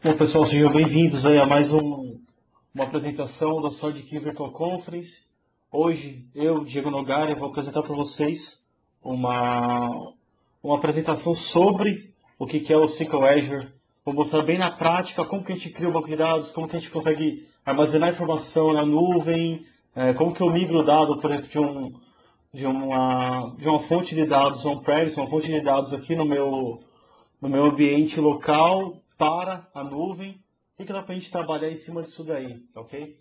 Bom, pessoal, sejam bem-vindos aí a mais uma apresentação da SwordKey Virtual Conference. Hoje, eu, Diego Nogari, vou apresentar para vocês uma, uma apresentação sobre o que é o SQL Azure. Vou mostrar bem na prática como que a gente cria o banco de dados, como que a gente consegue armazenar informação na nuvem, como que eu migro o dado, por exemplo, de uma fonte de dados on-premise, uma fonte de dados aqui no meu ambiente local para a nuvem. O que dá para a gente trabalhar em cima disso daí, ok?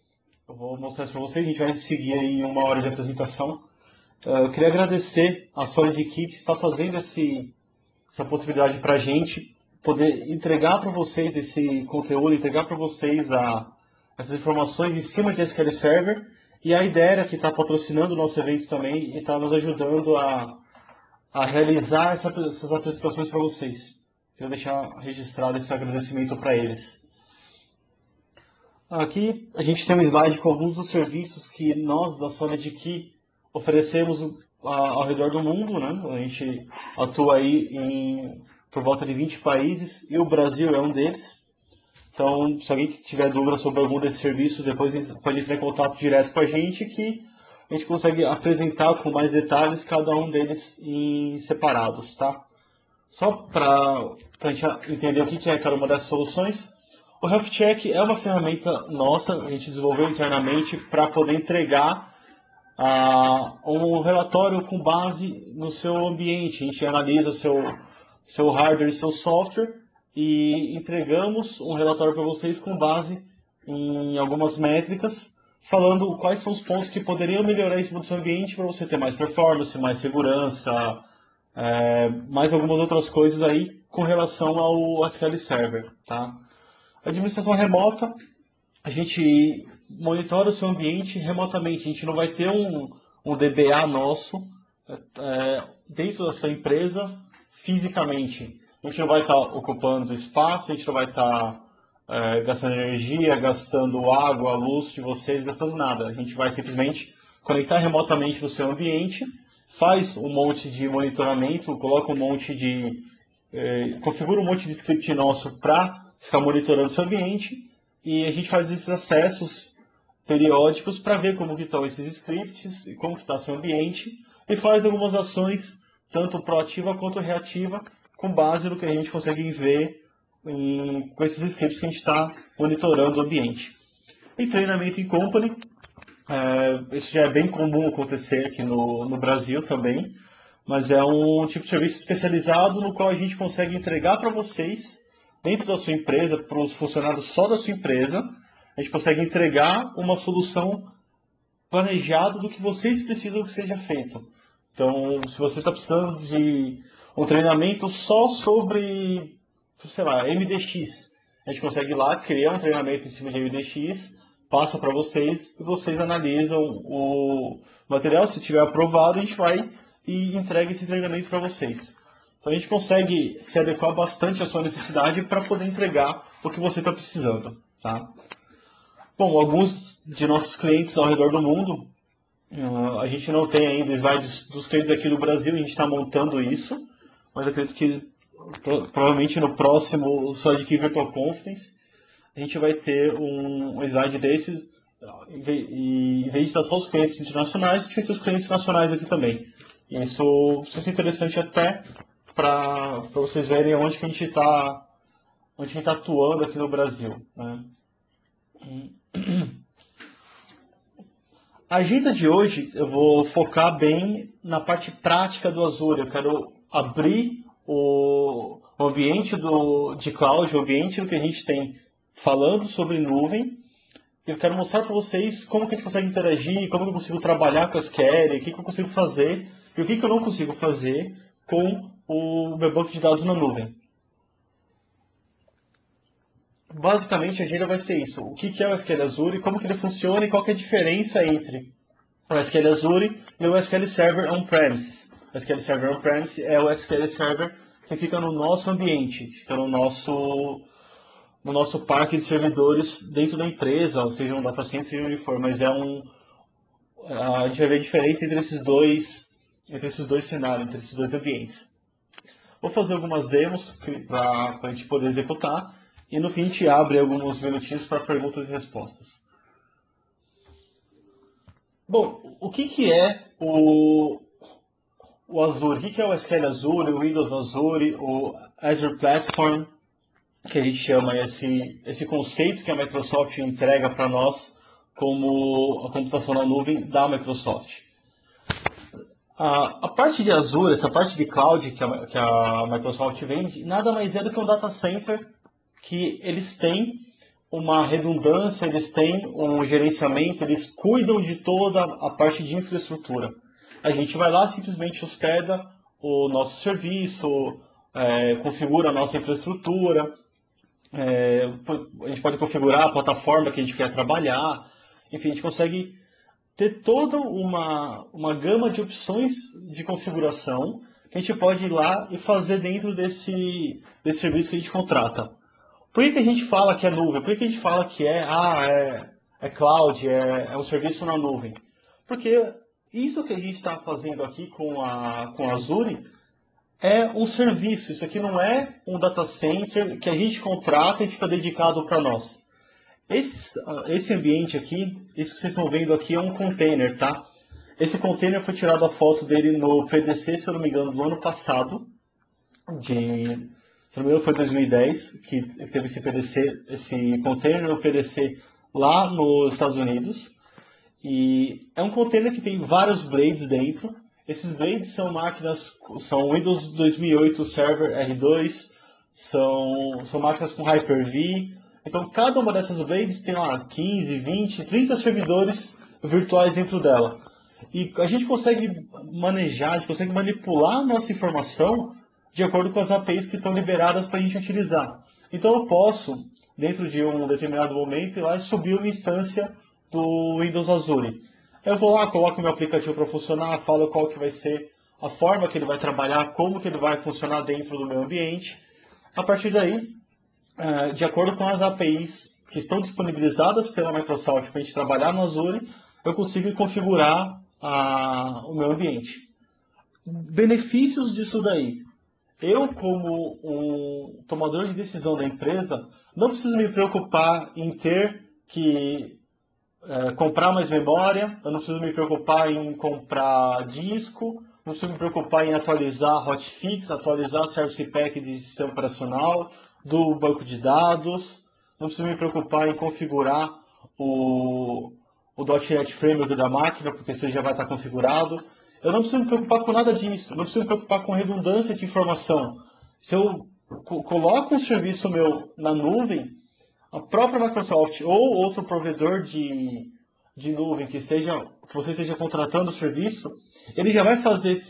Eu vou mostrar isso para vocês, a gente vai seguir aí 1 hora de apresentação. Eu queria agradecer a SolidKey que está fazendo essa possibilidade para a gente poder entregar para vocês esse conteúdo, entregar para vocês essas informações em cima de SQL Server. E a IDERA, que está patrocinando o nosso evento também e está nos ajudando a realizar essas apresentações para vocês. Quero deixar registrado esse agradecimento para eles. Aqui a gente tem um slide com alguns dos serviços que nós da SolidKey oferecemos ao redor do mundo, né? A gente atua aí por volta de 20 países e o Brasil é um deles. Então, se alguém tiver dúvida sobre algum desses serviços, depois pode entrar em contato direto com a gente que a gente consegue apresentar com mais detalhes cada um deles em separados, tá? Só para a gente entender o que é cada uma das soluções, o Health Check é uma ferramenta nossa, a gente desenvolveu internamente para poder entregar um relatório com base no seu ambiente. A gente analisa seu hardware e seu software e entregamos um relatório para vocês com base em algumas métricas, falando quais são os pontos que poderiam melhorar em cima do seu ambiente para você ter mais performance, mais segurança, mais algumas outras coisas aí com relação ao SQL Server, tá? Administração remota, a gente monitora o seu ambiente remotamente. A gente não vai ter um DBA nosso dentro da sua empresa fisicamente. A gente não vai estar ocupando espaço, a gente não vai estar gastando energia, gastando água, luz de vocês, gastando nada. A gente vai simplesmente conectar remotamente no seu ambiente, faz um monte de monitoramento, coloca configura um monte de script nosso para ficar monitorando o seu ambiente e a gente faz esses acessos periódicos para ver como que estão esses scripts e como que está seu ambiente e faz algumas ações, tanto proativa quanto reativa, com base no que a gente consegue ver com esses scripts que a gente está monitorando o ambiente. E treinamento em company, isso já é bem comum acontecer aqui no Brasil também, mas é um tipo de serviço especializado no qual a gente consegue entregar para vocês, dentro da sua empresa, para os funcionários só da sua empresa, a gente consegue entregar uma solução planejada do que vocês precisam que seja feito. Então, se você está precisando de um treinamento só sobre, sei lá, MDX, a gente consegue ir lá, criar um treinamento em cima de MDX, passa para vocês e vocês analisam o material. Se tiver aprovado, a gente vai e entrega esse treinamento para vocês. Então a gente consegue se adequar bastante à sua necessidade para poder entregar o que você está precisando, tá? Bom, alguns de nossos clientes ao redor do mundo, a gente não tem ainda slides dos clientes aqui do Brasil, a gente está montando isso, mas acredito que provavelmente no próximo SwordKey Virtual Conference a gente vai ter um slide desse, e em vez de estar só os clientes internacionais, a gente vai ter os clientes nacionais aqui também. Isso é interessante até para vocês verem onde que a gente está atuando aqui no Brasil, né? A agenda de hoje eu vou focar bem na parte prática do Azure. Eu quero abrir o ambiente de cloud, o ambiente do que a gente tem falando sobre nuvem. Eu quero mostrar para vocês como que a gente consegue interagir, como que eu consigo trabalhar com a SQL, o que eu consigo fazer e o que eu não consigo fazer com o meu banco de dados na nuvem. Basicamente, a agenda vai ser isso. O que é o SQL Azure, como que ele funciona e qual que é a diferença entre o SQL Azure e o SQL Server On-Premises. O SQL Server On-Premises é o SQL Server que fica no nosso ambiente, fica no nosso parque de servidores dentro da empresa, ou seja, um data center, seja onde for, mas a gente vai ver a diferença entre esses dois cenários, entre esses dois ambientes. Vou fazer algumas demos para a gente poder executar e no fim a gente abre alguns minutinhos para perguntas e respostas. Bom, o que é o Azure? O que é o SQL Azure, o Windows Azure, o Azure Platform, que a gente chama esse conceito que a Microsoft entrega para nós como a computação na nuvem da Microsoft. A parte de Azure, essa parte de cloud que a Microsoft vende, nada mais é do que um data center que eles têm uma redundância, eles têm um gerenciamento, eles cuidam de toda a parte de infraestrutura. A gente vai lá, simplesmente hospeda o nosso serviço, configura a nossa infraestrutura, a gente pode configurar a plataforma que a gente quer trabalhar, enfim, a gente consegue ter toda uma gama de opções de configuração que a gente pode ir lá e fazer dentro desse serviço que a gente contrata. Por que a gente fala que é nuvem? Por que a gente fala que é cloud, é um serviço na nuvem? Porque isso que a gente está fazendo aqui com a Azure é um serviço. Isso aqui não é um data center que a gente contrata e fica dedicado para nós. Esse ambiente aqui, isso que vocês estão vendo aqui é um container, tá? Esse container foi tirado a foto dele no PDC, se eu não me engano, do ano passado. Se não me engano, foi 2010 que teve esse PDC, esse container no PDC lá nos Estados Unidos. E é um container que tem vários blades dentro. Esses blades são são Windows 2008 Server R2, são máquinas com Hyper-V. Então, cada uma dessas blades tem lá 15, 20, 30 servidores virtuais dentro dela. E a gente consegue manejar, a gente consegue manipular a nossa informação de acordo com as APIs que estão liberadas para a gente utilizar. Então, eu posso, dentro de um determinado momento, ir lá e subir uma instância do Windows Azure. Eu vou lá, coloco meu aplicativo para funcionar, falo qual que vai ser a forma que ele vai trabalhar, como que ele vai funcionar dentro do meu ambiente. A partir daí, de acordo com as APIs que estão disponibilizadas pela Microsoft para a gente trabalhar no Azure, eu consigo configurar o meu ambiente. Benefícios disso daí. Eu, como um tomador de decisão da empresa, não preciso me preocupar em ter que comprar mais memória, eu não preciso me preocupar em comprar disco, não preciso me preocupar em atualizar hotfix, atualizar Service Pack de sistema operacional, do banco de dados, não preciso me preocupar em configurar o .NET Framework da máquina, porque isso já vai estar configurado. Eu não preciso me preocupar com nada disso, não preciso me preocupar com redundância de informação. Se eu coloco um serviço meu na nuvem, a própria Microsoft ou outro provedor de nuvem que você esteja contratando o serviço, ele já vai fazer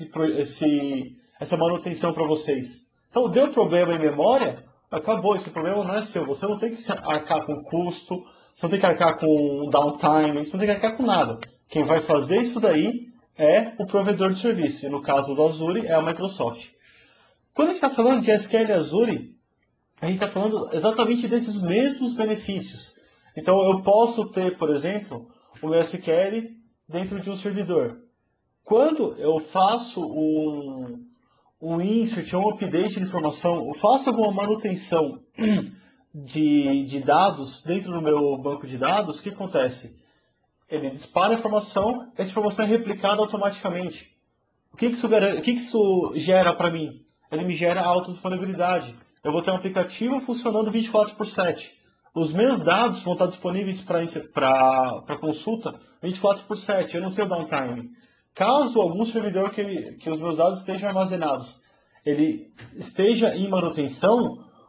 essa manutenção para vocês. Então, deu problema em memória, acabou, esse problema não é seu. Você não tem que arcar com custo, você não tem que arcar com downtime, você não tem que arcar com nada. Quem vai fazer isso daí é o provedor de serviço. E no caso do Azure, é a Microsoft. Quando a gente está falando de SQL Azure, a gente está falando exatamente desses mesmos benefícios. Então, eu posso ter, por exemplo, o meu SQL dentro de um servidor. Quando eu faço um insert ou um update de informação, eu faço alguma manutenção de dados dentro do meu banco de dados, o que acontece? Ele dispara a informação, essa informação é replicada automaticamente. O que isso gera para mim? Ele me gera alta disponibilidade. Eu vou ter um aplicativo funcionando 24/7. Os meus dados vão estar disponíveis para consulta 24/7. Eu não tenho downtime. Caso algum servidor que os meus dados estejam armazenados, ele esteja em manutenção,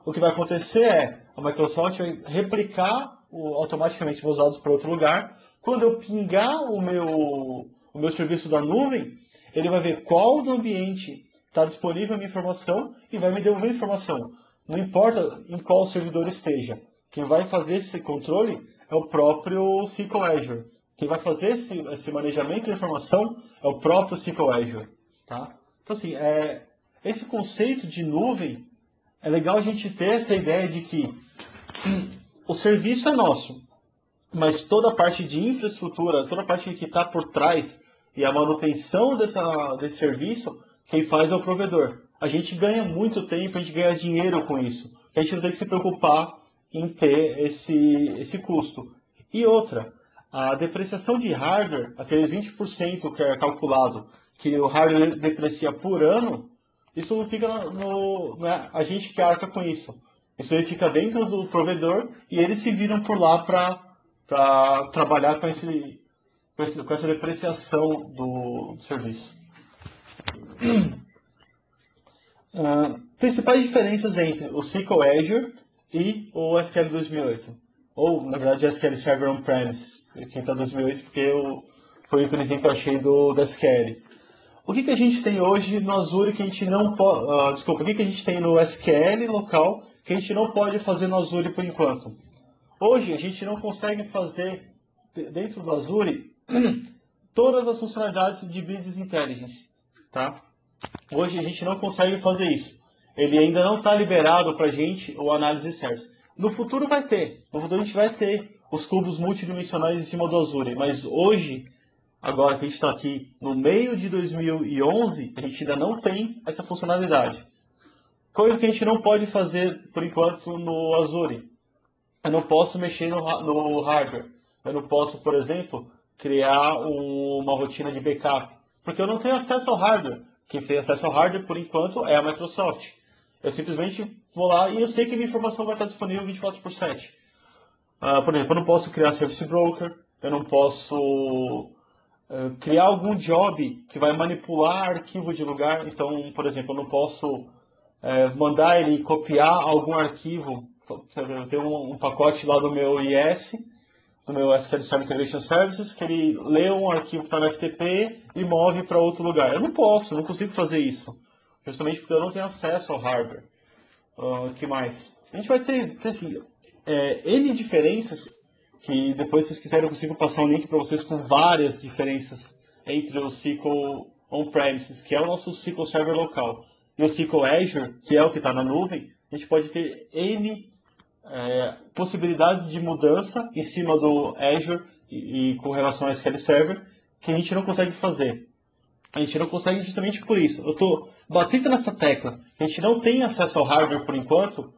o que vai acontecer é a Microsoft vai replicar automaticamente meus dados para outro lugar. Quando eu pingar o meu serviço da nuvem, ele vai ver qual do ambiente está disponível a minha informação e vai me devolver a informação. Não importa em qual servidor esteja. Quem vai fazer esse controle é o próprio SQL Azure. Quem vai fazer esse manejamento de informação é o próprio SQL Azure. Tá? Então, assim, esse conceito de nuvem, é legal a gente ter essa ideia de que o serviço é nosso, mas toda a parte de infraestrutura, toda a parte que está por trás e a manutenção desse serviço, quem faz é o provedor. A gente ganha muito tempo, a gente ganha dinheiro com isso. A gente não tem que se preocupar em ter esse custo. E outra, a depreciação de hardware, aqueles 20% que é calculado, que o hardware deprecia por ano, isso não fica não é a gente que arca com isso. Isso aí fica dentro do provedor e eles se viram por lá para trabalhar com essa depreciação do serviço. Principais diferenças entre o SQL Azure e o SQL 2008. Ou, na verdade, o SQL Server On-Premise. Quem está 2008 porque foi o íconezinho que eu achei do SQL. O que a gente tem hoje no Azure que a gente não pode... desculpa, o que a gente tem no SQL local que a gente não pode fazer no Azure por enquanto? Hoje, a gente não consegue fazer, dentro do Azure, todas as funcionalidades de Business Intelligence. Tá? Hoje, a gente não consegue fazer isso. Ele ainda não está liberado para a gente o Análise Service. No futuro vai ter. No futuro a gente vai ter os cubos multidimensionais em cima do Azure. Mas hoje, agora que a gente está aqui no meio de 2011, a gente ainda não tem essa funcionalidade. Coisa que a gente não pode fazer, por enquanto, no Azure. Eu não posso mexer no hardware. Eu não posso, por exemplo, criar uma rotina de backup. Porque eu não tenho acesso ao hardware. Quem tem acesso ao hardware, por enquanto, é a Microsoft. Eu simplesmente vou lá e eu sei que a minha informação vai estar disponível 24/7. Por exemplo, eu não posso criar Service Broker. Eu não posso criar algum job que vai manipular arquivo de lugar. Então, por exemplo, eu não posso mandar ele copiar algum arquivo. Eu tenho um pacote lá do meu IS, do meu SQL Server Integration Services, que ele lê um arquivo que está no FTP e move para outro lugar. Eu não posso, não consigo fazer isso. Justamente porque eu não tenho acesso ao hardware. O que mais? A gente vai ter assim, N diferenças, que depois, se vocês quiserem, eu consigo passar um link para vocês com várias diferenças entre o SQL On-Premises, que é o nosso SQL Server local, e o SQL Azure, que é o que está na nuvem. A gente pode ter N possibilidades de mudança em cima do Azure e com relação ao SQL Server, que a gente não consegue fazer. A gente não consegue justamente por isso. Eu estou batendo nessa tecla. A gente não tem acesso ao hardware por enquanto,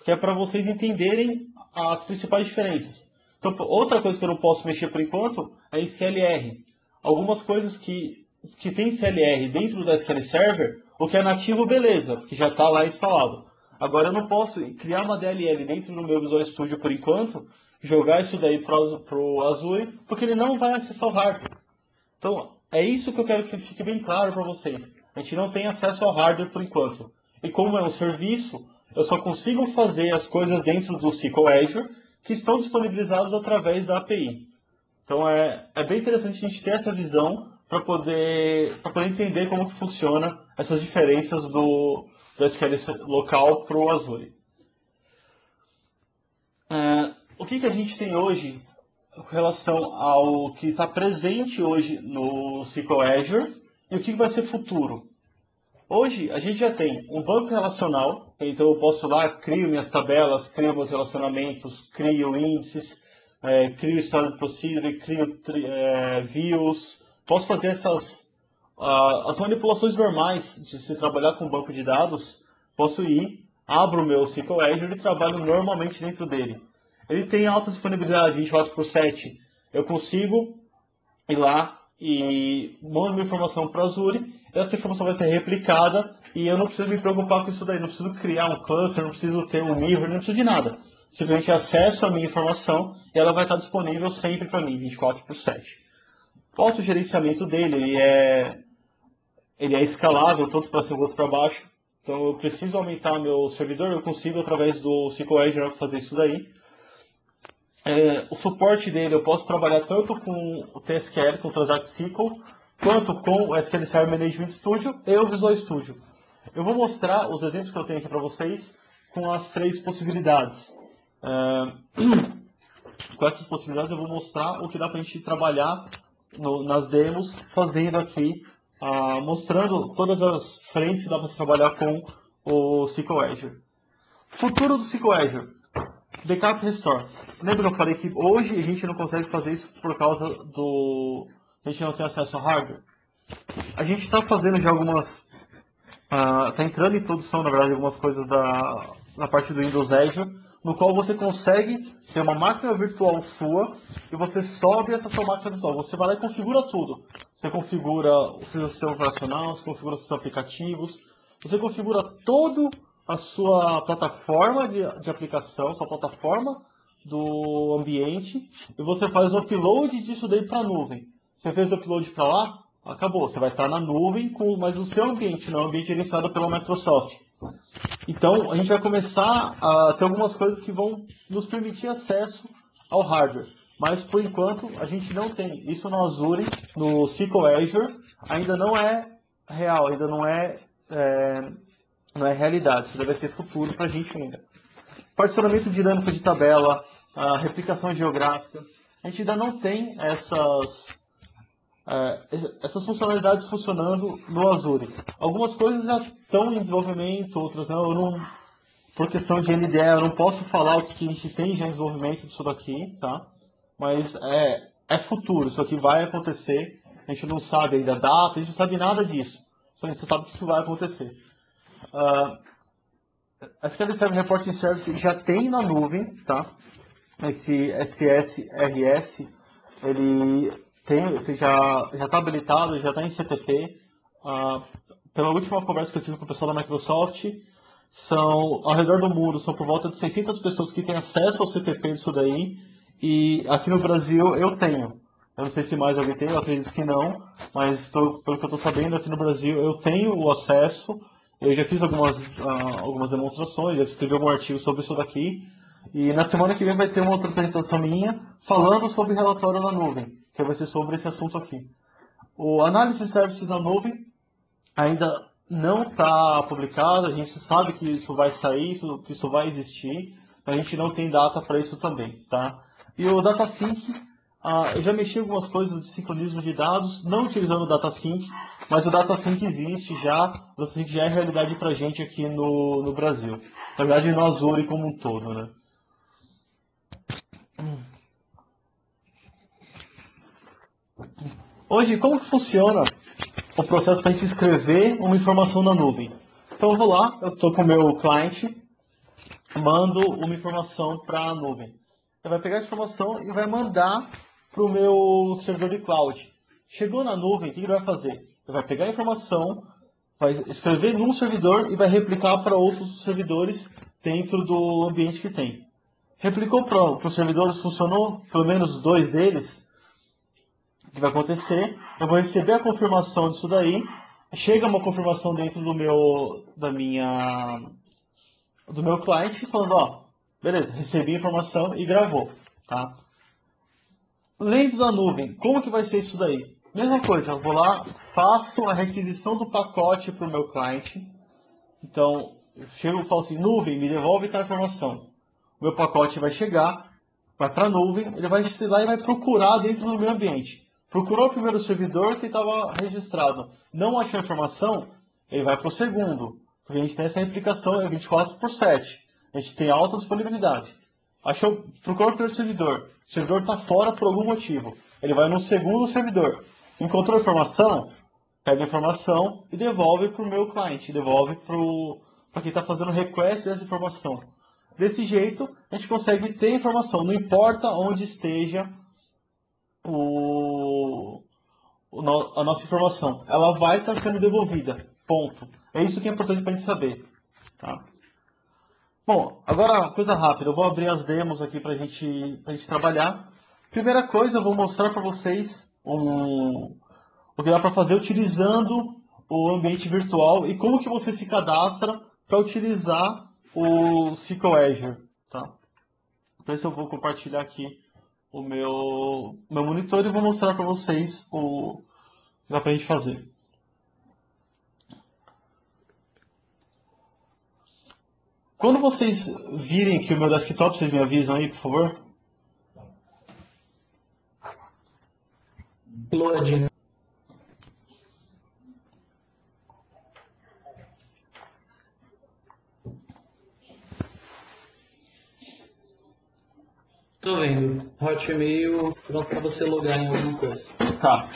que é para vocês entenderem as principais diferenças. Então, outra coisa que eu não posso mexer por enquanto é em CLR. Algumas coisas que tem CLR dentro do SQL Server, o que é nativo, beleza, porque já está lá instalado. Agora, eu não posso criar uma DLL dentro do meu Visual Studio por enquanto, jogar isso daí para o Azure, porque ele não vai acessar o hardware. Então, é isso que eu quero que fique bem claro para vocês. A gente não tem acesso ao hardware por enquanto. E como é um serviço, eu só consigo fazer as coisas dentro do SQL Azure que estão disponibilizados através da API. Então, é bem interessante a gente ter essa visão para poder entender como que funciona essas diferenças do SQL local para o Azure. O que a gente tem hoje com relação ao que está presente hoje no SQL Azure e o que vai ser futuro? Hoje a gente já tem um banco relacional, então eu posso lá, crio minhas tabelas, crio meus relacionamentos, crio índices, crio Stored Procedure, crio views, posso fazer as manipulações normais de se trabalhar com banco de dados, posso ir, abro o meu SQL Azure e trabalho normalmente dentro dele. Ele tem alta disponibilidade, 24/7. Eu consigo ir lá e mando minha informação para o Azure, essa informação vai ser replicada e eu não preciso me preocupar com isso daí, não preciso criar um cluster, não preciso ter um mirror, não preciso de nada. Simplesmente acesso a minha informação e ela vai estar disponível sempre para mim, 24/7. O autogerenciamento dele, ele é escalável, tanto para cima quanto para baixo. Então eu preciso aumentar meu servidor, eu consigo através do SQL Azure fazer isso daí. O suporte dele eu posso trabalhar tanto com o TSQL, com o Transact SQL, quanto com o SQL Server Management Studio e o Visual Studio. Eu vou mostrar os exemplos que eu tenho aqui para vocês com as três possibilidades. Com essas possibilidades eu vou mostrar o que dá para a gente trabalhar nas demos, fazendo aqui, mostrando todas as frentes que dá para se trabalhar com o SQL Azure. Futuro do SQL Azure. Backup Restore. Lembra que eu falei que hoje a gente não consegue fazer isso por causa a gente não tem acesso ao hardware? A gente está fazendo já algumas... Está entrando em produção, na verdade, algumas coisas na parte do Windows Azure, no qual você consegue ter uma máquina virtual sua e você sobe essa sua máquina virtual. Você vai lá e configura tudo. Você configura o seu sistema operacional, você configura os seus aplicativos, você configura toda a sua plataforma de aplicação, sua plataforma do ambiente, e você faz o upload disso daí para a nuvem. Você fez o upload para lá, acabou. Você vai estar na nuvem, mas o seu ambiente, não é um ambiente gerenciado pela Microsoft. Então, a gente vai começar a ter algumas coisas que vão nos permitir acesso ao hardware. Mas, por enquanto, a gente não tem. Isso no Azure, no SQL Azure, ainda não é real, ainda não é realidade. Isso deve ser futuro para a gente ainda. Particionamento dinâmico de tabela, replicação geográfica. A gente ainda não tem essas funcionalidades funcionando no Azure. Algumas coisas já estão em desenvolvimento, outras não. Eu não, por questão de NDE, eu não posso falar o que a gente tem já em desenvolvimento disso daqui, tá? Mas é futuro, isso aqui vai acontecer. A gente não sabe ainda a data, a gente não sabe nada disso. Só a gente sabe que isso vai acontecer. SQL Server Reporting Service já tem na nuvem, tá? Esse SSRS, ele já está habilitado, já está em CTP. Pela última conversa que eu tive com o pessoal da Microsoft, ao redor do mundo, são por volta de 600 pessoas que têm acesso ao CTP disso daí. E aqui no Brasil eu tenho. Eu não sei se mais alguém tem, eu acredito que não. Mas pelo que eu estou sabendo, aqui no Brasil eu tenho o acesso. Eu já fiz algumas demonstrações, já escrevi algum artigo sobre isso daqui. E na semana que vem vai ter uma outra apresentação minha falando sobre relatório na nuvem, que vai ser sobre esse assunto aqui. O Analysis Services na nuvem ainda não está publicado, a gente sabe que isso vai sair, que isso vai existir, mas a gente não tem data para isso também, tá? E o DataSync, eu já mexi algumas coisas de sincronismo de dados, não utilizando o DataSync, mas o DataSync existe já, o DataSync já é realidade para a gente aqui no Brasil. Na verdade, no Azure como um todo, né? Hoje, como que funciona o processo para a gente escrever uma informação na nuvem? Então eu vou lá, eu estou com o meu cliente, mando uma informação para a nuvem. Ele vai pegar essa informação e vai mandar para o meu servidor de cloud. Chegou na nuvem, o que ele vai fazer? Ele vai pegar a informação, vai escrever num servidor e vai replicar para outros servidores dentro do ambiente que tem. Replicou para os servidores, funcionou pelo menos 2 deles. O que vai acontecer? Eu vou receber a confirmação disso daí. Chega uma confirmação dentro do meu cliente falando, beleza, recebi a informação e gravou, tá? Dentro da nuvem, como que vai ser isso daí? Mesma coisa, eu vou lá, faço a requisição do pacote para o meu cliente. Então, eu chego e falo assim, nuvem, me devolve tal informação. O meu pacote vai chegar, vai para a nuvem, ele vai lá e vai procurar dentro do meu ambiente. Procurou o primeiro servidor que estava registrado. Não achou a informação, ele vai para o segundo. Porque a gente tem essa replicação, é 24/7. A gente tem alta disponibilidade. Procurou o primeiro servidor. O servidor está fora por algum motivo. Ele vai no segundo servidor. Encontrou a informação, pega a informação e devolve para o meu cliente. Devolve para quem está fazendo request dessa informação. Desse jeito, a gente consegue ter informação. Não importa onde esteja a nossa informação. Ela vai estar sendo devolvida. Ponto. É isso que é importante para a gente saber. Tá? Bom, agora coisa rápida. Eu vou abrir as demos aqui para a gente trabalhar. Primeira coisa, eu vou mostrar para vocês o que dá para fazer utilizando o ambiente virtual e como que você se cadastra para utilizar o SQL Azure. Tá? Por isso eu vou compartilhar aqui o meu monitor e vou mostrar para vocês o que dá para a gente fazer. Quando vocês virem aqui o meu desktop, vocês me avisam aí, por favor. Loading. Tô vendo. Hotmail pronto para você logar em alguma coisa. Tá.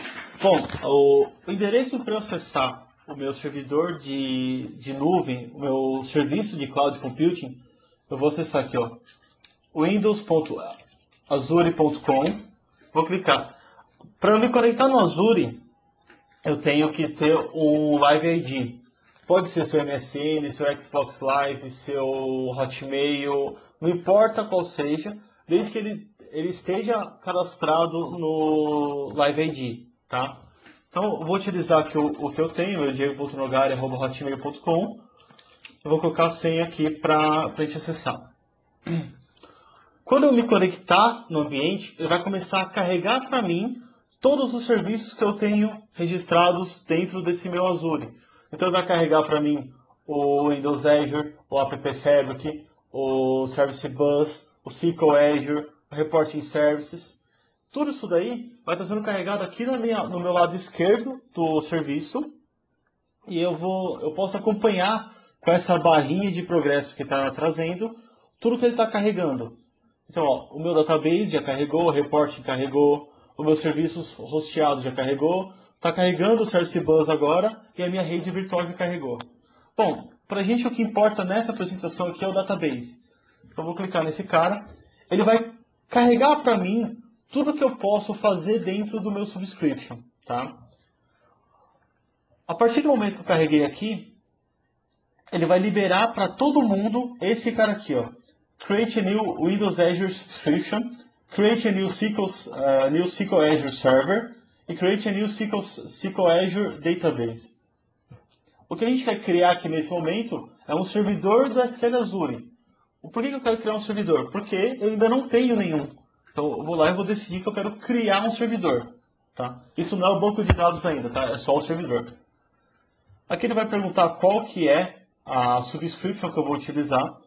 Bom, o endereço para eu acessar o meu servidor de nuvem, o meu serviço de cloud computing, eu vou acessar aqui, ó. windows.azure.com. Vou clicar. Para eu me conectar no Azure, eu tenho que ter um Live ID. Pode ser seu MSN, seu Xbox Live, seu Hotmail, não importa qual seja, desde que ele esteja cadastrado no Live ID, tá? Então, eu vou utilizar aqui o que eu tenho, o diego.nogari@hotmail.com. Eu vou colocar a senha aqui para a gente acessar. Quando eu me conectar no ambiente, ele vai começar a carregar para mim todos os serviços que eu tenho registrados dentro desse meu Azure. Então ele vai carregar para mim o Windows Azure, o App Fabric, o Service Bus, o SQL Azure, o Reporting Services. Tudo isso daí vai estar sendo carregado aqui no meu lado esquerdo do serviço. E eu posso acompanhar com essa barrinha de progresso que está trazendo tudo que ele está carregando. Então, ó, o meu database já carregou, o reporting carregou, os meus serviços hosteados já carregou, está carregando o Service Bus agora e a minha rede virtual já carregou. Bom, para a gente o que importa nessa apresentação aqui é o database. Então, eu vou clicar nesse cara. Ele vai carregar para mim tudo que eu posso fazer dentro do meu subscription. Tá? A partir do momento que eu carreguei aqui, ele vai liberar para todo mundo esse cara aqui, ó. Create a new Windows Azure subscription, create a new SQL Azure server e create a new SQL Azure database. O que a gente quer criar aqui nesse momento é um servidor do SQL Azure. Por que eu quero criar um servidor? Porque eu ainda não tenho nenhum. Então eu vou lá e vou decidir que eu quero criar um servidor. Tá? Isso não é o banco de dados ainda, tá? É só o servidor. Aqui ele vai perguntar qual que é a subscription que eu vou utilizar.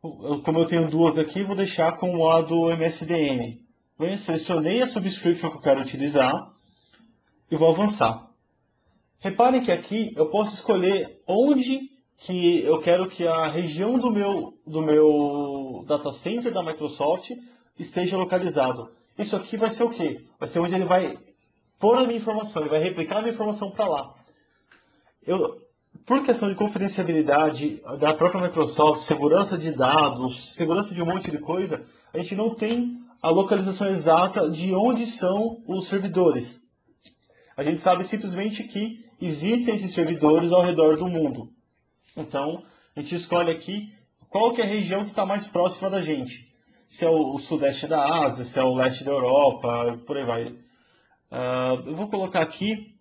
Como eu tenho duas aqui, vou deixar com a do MSDN. Eu selecionei a subscription que eu quero utilizar e vou avançar. Reparem que aqui eu posso escolher onde que eu quero que a região do meu data center da Microsoft esteja localizado. Isso aqui vai ser o quê? Vai ser onde ele vai pôr a minha informação, ele vai replicar a minha informação para lá. Por questão de confidencialidade da própria Microsoft, segurança de dados, segurança de um monte de coisa, a gente não tem a localização exata de onde são os servidores. A gente sabe simplesmente que existem esses servidores ao redor do mundo. Então, a gente escolhe aqui qual que é a região que está mais próxima da gente. Se é o sudeste da Ásia, se é o leste da Europa, por aí vai. Eu vou colocar aqui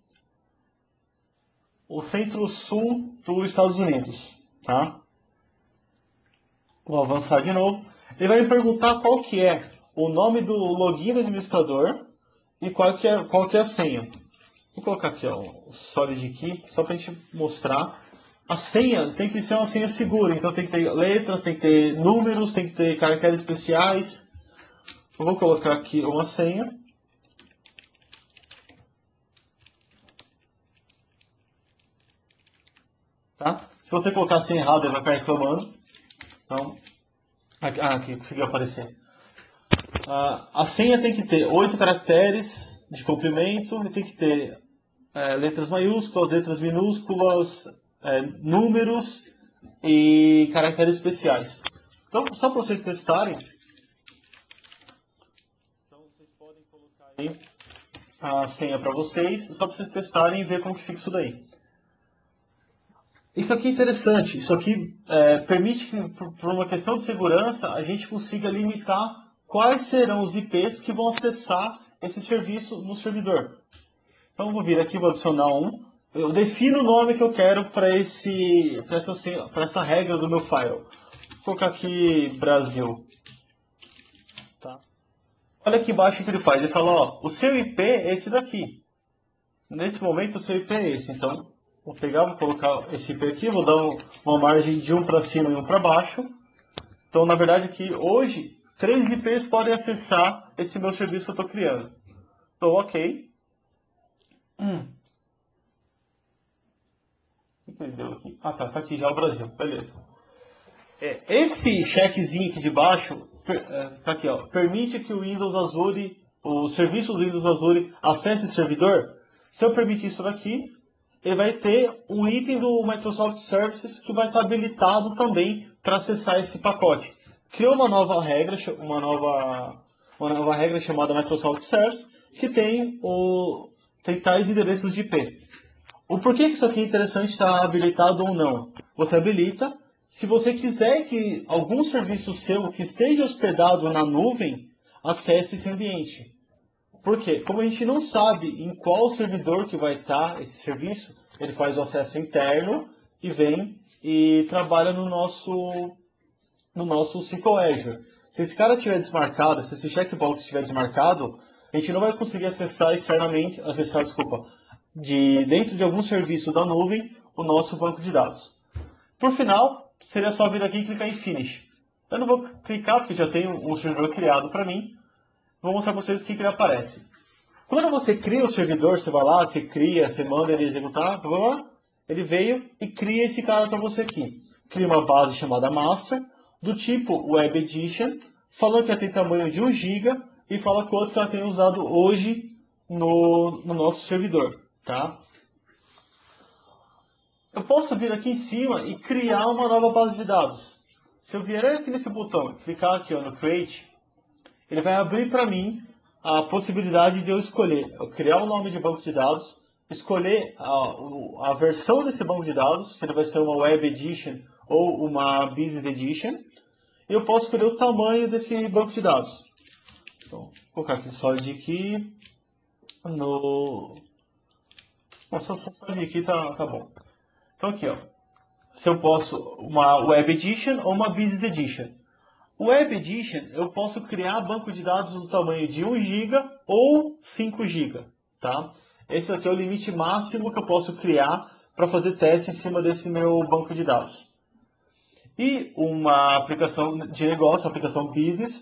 o centro-sul dos Estados Unidos, tá? Vou avançar de novo. Ele vai me perguntar qual que é o nome do login do administrador e qual que é a senha. Vou colocar aqui ó, o Solid Key, só para a gente mostrar. A senha tem que ser uma senha segura, então tem que ter letras, tem que ter números, tem que ter caracteres especiais. Eu vou colocar aqui uma senha. Tá? Se você colocar a senha errada, ele vai ficar reclamando. Então, aqui conseguiu aparecer. A senha tem que ter 8 caracteres de comprimento, e tem que ter letras maiúsculas, letras minúsculas, números e caracteres especiais. Então, só para vocês testarem, então vocês podem colocar aí a senha para vocês, só para vocês testarem e ver como que fica isso daí. Isso aqui é interessante, isso aqui permite que, por uma questão de segurança, a gente consiga limitar quais serão os IPs que vão acessar esse serviço no servidor. Então eu vou vir aqui, vou adicionar eu defino o nome que eu quero para essa regra do meu file. Vou colocar aqui Brasil. Tá? Olha aqui embaixo o que ele faz, ele fala, ó, o seu IP é esse daqui. Nesse momento o seu IP é esse, então... Vou pegar, vou colocar esse IP aqui, vou dar uma margem de 1 para cima e 1 para baixo. Então, na verdade, aqui, hoje, 3 IPs podem acessar esse meu serviço que eu estou criando. Então, ok. O que ele deu aqui? Ah, tá aqui já o Brasil, beleza. Esse checkzinho aqui de baixo, está aqui, ó, permite que o Windows Azure, o serviço do Windows Azure, acesse o servidor. Se eu permitir isso daqui, ele vai ter um item do Microsoft Services que vai estar habilitado também para acessar esse pacote. criou uma nova regra, uma nova regra chamada Microsoft Serves, que tem tais endereços de IP. O porquê que isso aqui é interessante estar habilitado ou não? Você habilita. Se você quiser que algum serviço seu que esteja hospedado na nuvem acesse esse ambiente. Por quê? Como a gente não sabe em qual servidor que vai estar esse serviço, ele faz o acesso interno e vem e trabalha no nosso SQL Azure. Se esse cara estiver desmarcado, se esse checkbox estiver desmarcado, a gente não vai conseguir acessar externamente, dentro de algum serviço da nuvem, o nosso banco de dados. Por final, seria só vir aqui e clicar em Finish. Eu não vou clicar porque já tem um servidor criado para mim. Vou mostrar para vocês o que ele aparece. Quando você cria o servidor, você vai lá, você cria, você manda ele executar, ele veio e cria esse cara para você aqui. Cria uma base chamada Master, do tipo Web Edition, falando que ela tem tamanho de 1 GB e fala quanto que ela tem usado hoje no nosso servidor. Tá? Eu posso vir aqui em cima e criar uma nova base de dados. Se eu vier aqui nesse botão e clicar aqui no Create, ele vai abrir para mim a possibilidade de eu criar um nome de banco de dados, escolher a versão desse banco de dados, se ele vai ser uma Web Edition ou uma Business Edition, e eu posso escolher o tamanho desse banco de dados. Então, vou colocar aqui Solid aqui, só Solid aqui tá bom. Então aqui, se eu posso uma Web Edition ou uma Business Edition. Web Edition, eu posso criar banco de dados do tamanho de 1 GB ou 5 GB. Tá? Esse aqui é o limite máximo que eu posso criar para fazer teste em cima desse meu banco de dados. E uma aplicação de negócio, uma aplicação business,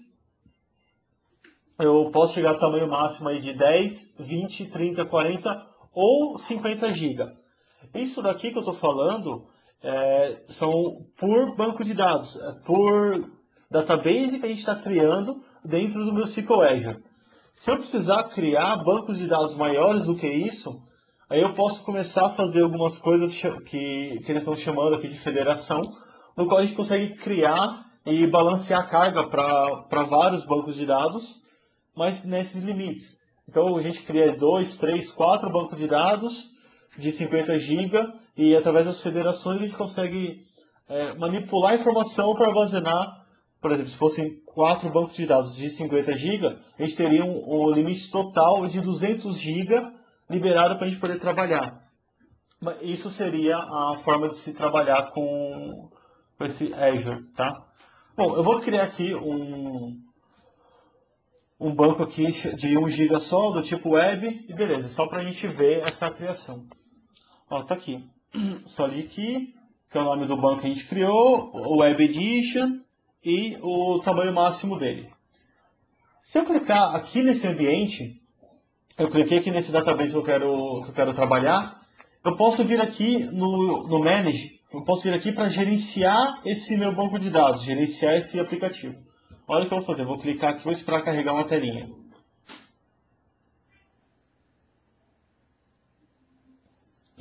eu posso chegar ao tamanho máximo aí de 10, 20, 30, 40 ou 50 GB. Isso daqui que eu estou falando são por banco de dados, por database que a gente está criando dentro do meu SQL Azure. Se eu precisar criar bancos de dados maiores do que isso, aí eu posso começar a fazer algumas coisas que eles estão chamando aqui de federação, no qual a gente consegue criar e balancear a carga para vários bancos de dados, mas nesses limites. Então a gente cria 2, 3, 4 bancos de dados de 50 GB e através das federações a gente consegue manipular a informação para armazenar. Por exemplo, se fossem 4 bancos de dados de 50 GB, a gente teria um limite total de 200 GB liberado para a gente poder trabalhar. Isso seria a forma de se trabalhar com esse Azure. Tá? Bom, eu vou criar aqui um banco aqui de 1 GB só, do tipo web, e beleza, só para a gente ver essa criação. Tá aqui. Solid Key, que é o nome do banco que a gente criou, o Web Edition e o tamanho máximo dele. Se eu clicar aqui nesse ambiente, eu cliquei aqui nesse database que eu quero trabalhar, eu posso vir aqui no Manage, eu posso vir aqui para gerenciar esse meu banco de dados, gerenciar esse aplicativo. Olha o que eu vou fazer, eu vou clicar aqui e vou esperar carregar uma telinha.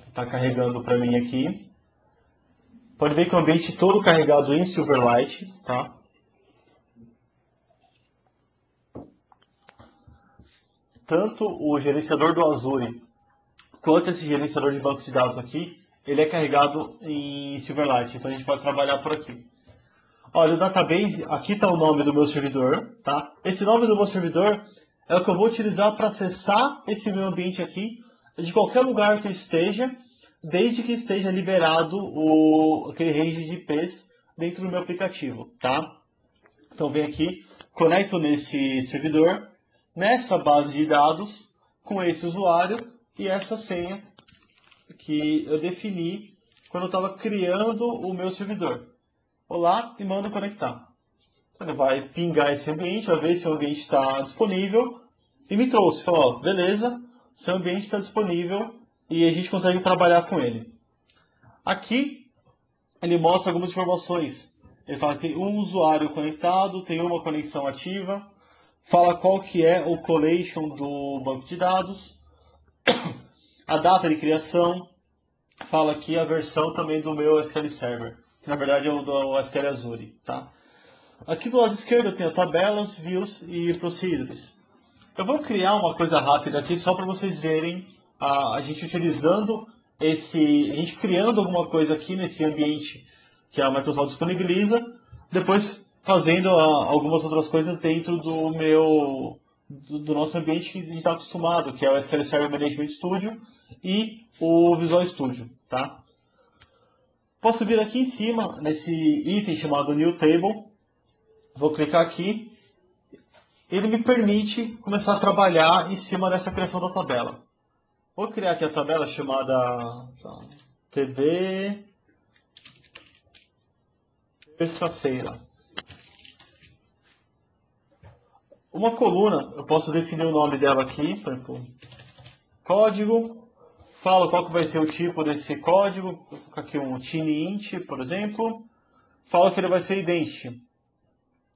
Está carregando para mim aqui. Pode ver que o ambiente todo carregado em Silverlight, tá? Tanto o gerenciador do Azure quanto esse gerenciador de banco de dados aqui, ele é carregado em Silverlight, então a gente pode trabalhar por aqui. Olha, o database, aqui está o nome do meu servidor, tá? Esse nome do meu servidor é o que eu vou utilizar para acessar esse meu ambiente aqui, de qualquer lugar que eu esteja, desde que esteja liberado aquele range de IPs dentro do meu aplicativo, tá? Então vem aqui, conecto nesse servidor, nessa base de dados, com esse usuário e essa senha que eu defini quando eu estava criando o meu servidor. Vou lá e mando conectar. Então ele vai pingar esse ambiente, vai ver se o ambiente está disponível e me trouxe. Falou, beleza, seu ambiente está disponível e a gente consegue trabalhar com ele. Aqui ele mostra algumas informações. Ele fala que tem um usuário conectado, tem uma conexão ativa, fala qual que é o collation do banco de dados, a data de criação, fala aqui a versão também do meu SQL Server, que na verdade é o do SQL Azure. Tá? Aqui do lado esquerdo eu tenho tabelas, views e procedures. Eu vou criar uma coisa rápida aqui só para vocês verem a gente utilizando a gente criando alguma coisa aqui nesse ambiente que a Microsoft disponibiliza, depois fazendo algumas outras coisas dentro do nosso ambiente que a gente está acostumado, que é o SQL Server Management Studio e o Visual Studio, tá? Posso vir aqui em cima, nesse item chamado New Table, vou clicar aqui, ele me permite começar a trabalhar em cima dessa criação da tabela. Vou criar aqui a tabela chamada TB terça-feira. Uma coluna, eu posso definir o nome dela aqui, por exemplo, código, falo qual que vai ser o tipo desse código, vou colocar aqui um tiny-int, por exemplo, falo que ele vai ser identity.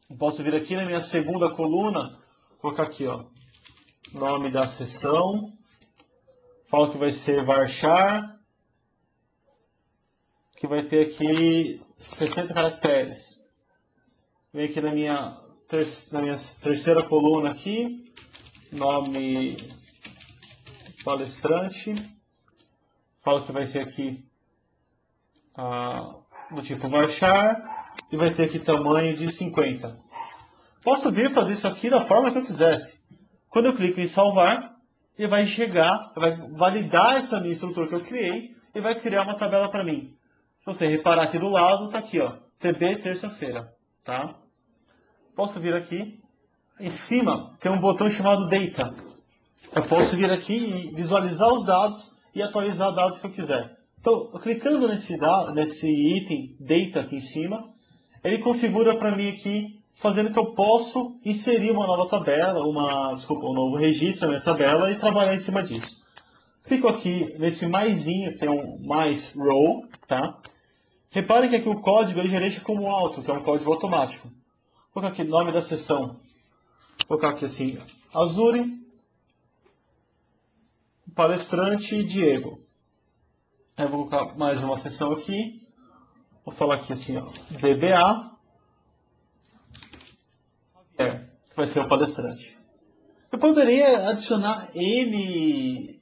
Eu posso vir aqui na minha segunda coluna, colocar aqui, ó, nome da seção, falo que vai ser varchar, que vai ter aqui 60 caracteres. Vem aqui na minha terceira coluna aqui, nome palestrante, falo que vai ser aqui do tipo varchar, e vai ter aqui tamanho de 50. Posso vir fazer isso aqui da forma que eu quisesse. Quando eu clico em salvar, ele vai vai validar essa minha estrutura que eu criei e vai criar uma tabela para mim. Se você reparar aqui do lado, está aqui, ó, TB terça-feira, tá? Posso vir aqui, em cima tem um botão chamado Data. Eu posso vir aqui e visualizar os dados e atualizar dados que eu quiser. Então, clicando nesse item Data aqui em cima, ele configura para mim aqui, fazendo que eu posso inserir uma nova tabela, um novo registro na minha tabela e trabalhar em cima disso. Clico aqui nesse maisinho, tem um mais row, tá? Reparem que aqui o código ele já deixa como auto, que é um código automático. Vou colocar aqui nome da seção. Vou colocar aqui assim, Azure, palestrante Diego. Aí vou colocar mais uma seção aqui. Vou falar aqui assim, ó, DBA, que vai ser o palestrante. Eu poderia adicionar N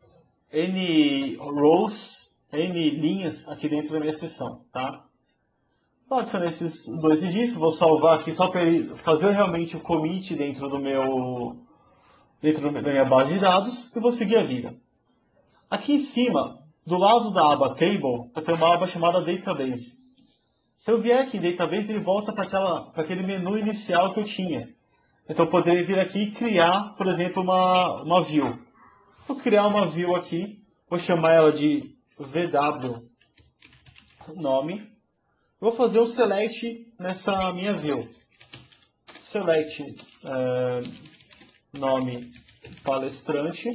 rows, N linhas aqui dentro da minha seção, tá? Vou adicionar esses dois registros, vou salvar aqui só para ele fazer realmente o commit dentro da minha base de dados e vou seguir a vida. Aqui em cima, do lado da aba Table, eu tenho uma aba chamada Database. Se eu vier aqui em Database, ele volta para aquele menu inicial que eu tinha. Então eu poderia vir aqui e criar, por exemplo, uma view. Vou criar uma view aqui, vou chamar ela de VW nome. Vou fazer um select nessa minha view. Select nome palestrante.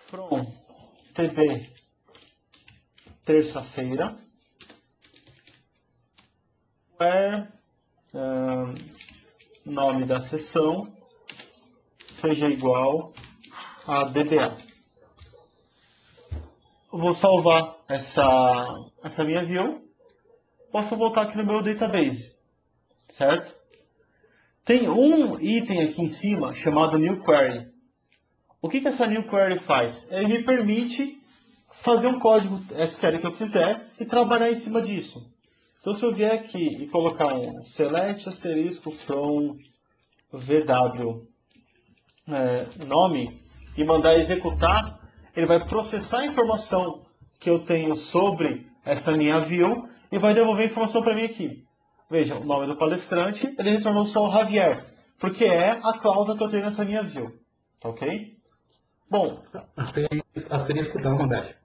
From TB terça-feira. Where nome da seção seja igual a DBA. Eu vou salvar essa minha view. Posso voltar aqui no meu database, certo? Tem um item aqui em cima chamado New Query. O que essa New Query faz? Ele me permite fazer um código SQL que eu quiser e trabalhar em cima disso. Então, se eu vier aqui e colocar um select asterisco from VW nome e mandar executar, ele vai processar a informação que eu tenho sobre essa minha view e vai devolver a informação para mim aqui. Veja, o nome do palestrante, ele retornou só o Javier, porque é a cláusula que eu tenho nessa minha view. Tá ok? Bom, Asterisco da vontade.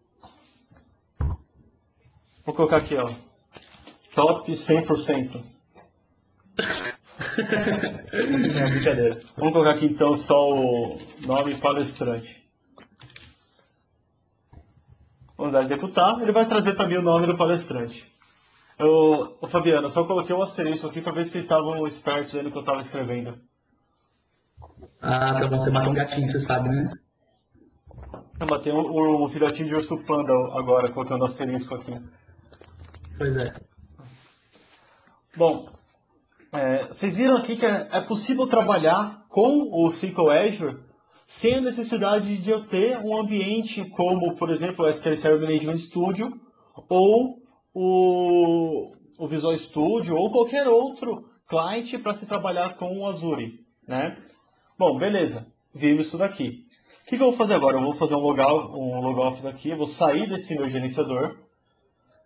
Vou colocar aqui, ó, top 100%. É brincadeira. Vamos colocar aqui então só o nome palestrante. Vamos dar executar, ele vai trazer para mim o nome do palestrante. Fabiano, eu só coloquei o asterisco aqui para ver se vocês estavam espertos aí no que eu estava escrevendo. Pra você matar um gatinho, você sabe, né? Eu matei um filhotinho de urso panda agora, colocando asterisco aqui. Pois é. Bom, vocês viram aqui que é possível trabalhar com o SQL Azure sem a necessidade de eu ter um ambiente como, por exemplo, o SQL Server Management Studio ou o Visual Studio ou qualquer outro client para se trabalhar com o Azure, né? Bom, beleza. Vimos isso daqui. O que eu vou fazer agora? Eu vou fazer um logout daqui, eu vou sair desse meu gerenciador.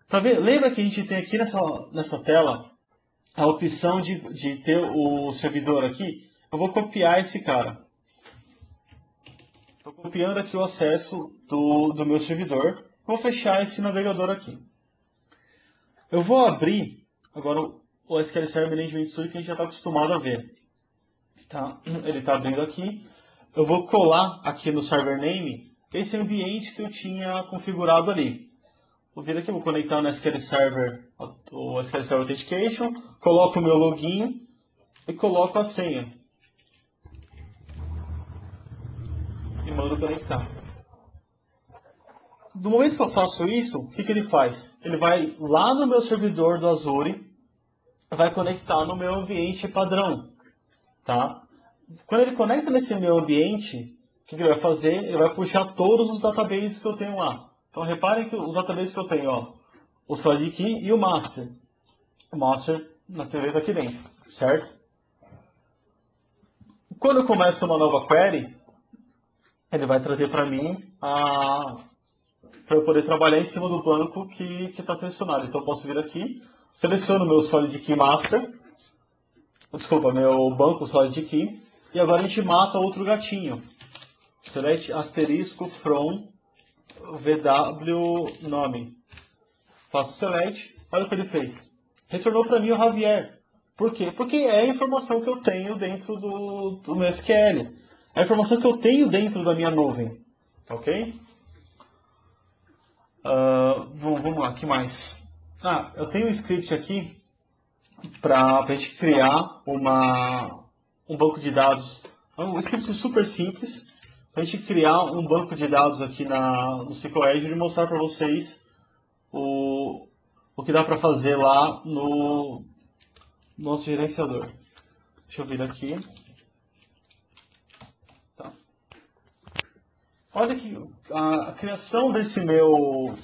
Tá vendo? Lembra que a gente tem aqui nessa tela a opção de ter o servidor aqui? Eu vou copiar esse cara. Estou copiando aqui o acesso do meu servidor. Vou fechar esse navegador aqui. Eu vou abrir agora o SQL Server Management Studio que a gente já está acostumado a ver. Tá? Ele está abrindo aqui. Eu vou colar aqui no server name esse ambiente que eu tinha configurado ali. Vou vir aqui, vou conectar no SQL Server, o SQL Server Authentication, coloco o meu login e coloco a senha. E mando conectar. No momento que eu faço isso, o que ele faz? Ele vai lá no meu servidor do Azure, vai conectar no meu ambiente padrão. Tá? Quando ele conecta nesse meu ambiente, o que ele vai fazer? Ele vai puxar todos os databases que eu tenho lá. Então reparem que os databases que eu tenho, ó, o solid key e o master. O master na teoria está aqui dentro, certo? Quando eu começo uma nova query, ele vai trazer para mim para eu poder trabalhar em cima do banco que está selecionado. Então eu posso vir aqui, seleciono meu solid key master, desculpa, meu banco solid key, e agora a gente mata outro gatinho. Select asterisco from VW nome. Faço select, olha o que ele fez. Retornou para mim o Javier. Por quê? Porque é a informação que eu tenho dentro do meu SQL. É a informação que eu tenho dentro da minha nuvem. Ok? Vamos lá, o que mais? Eu tenho um script aqui para a gente criar um banco de dados. Um script super simples para a gente criar um banco de dados aqui no SQL Azure e mostrar para vocês o que dá para fazer lá no nosso gerenciador. Deixa eu vir aqui. Tá. Olha que a criação desse meu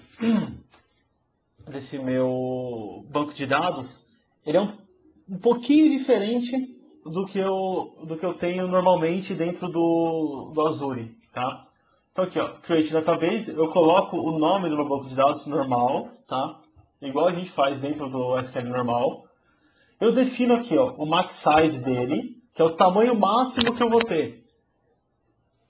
banco de dados, ele é um pouquinho diferente do que eu tenho normalmente dentro do Azure, tá? Então aqui, ó, Create Database, eu coloco o nome do meu banco de dados normal, tá? Igual a gente faz dentro do SQL normal. Eu defino aqui, ó, o max size dele, que é o tamanho máximo que eu vou ter,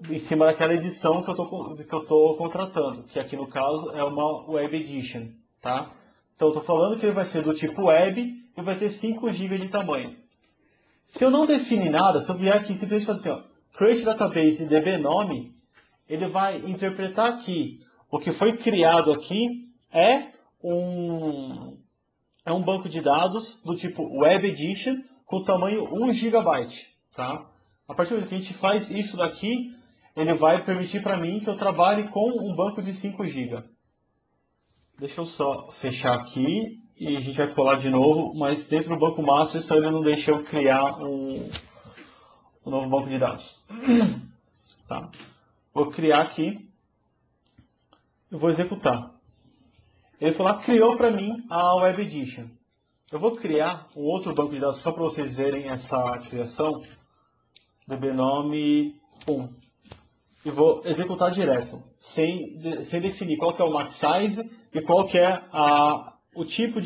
em cima daquela edição que eu estou contratando, que aqui no caso é uma Web Edition, tá? Então eu estou falando que ele vai ser do tipo Web e vai ter 5 GB de tamanho. Se eu não definir nada, se eu vier aqui e simplesmente fazer assim, ó, Create Database e DBNome, ele vai interpretar que o que foi criado aqui é um banco de dados do tipo Web Edition com tamanho 1 GB. Tá? A partir do momento que a gente faz isso daqui, ele vai permitir para mim que eu trabalhe com um banco de 5 GB. Deixa eu só fechar aqui e a gente vai colar de novo, mas dentro do banco master só ele não deixa eu criar um novo banco de dados. Tá? Vou criar aqui e vou executar. Ele foi lá, criou para mim a Web Edition. Eu vou criar um outro banco de dados só para vocês verem essa criação. DBNome 1. E vou executar direto, sem definir qual que é o max size e qual que é o tipo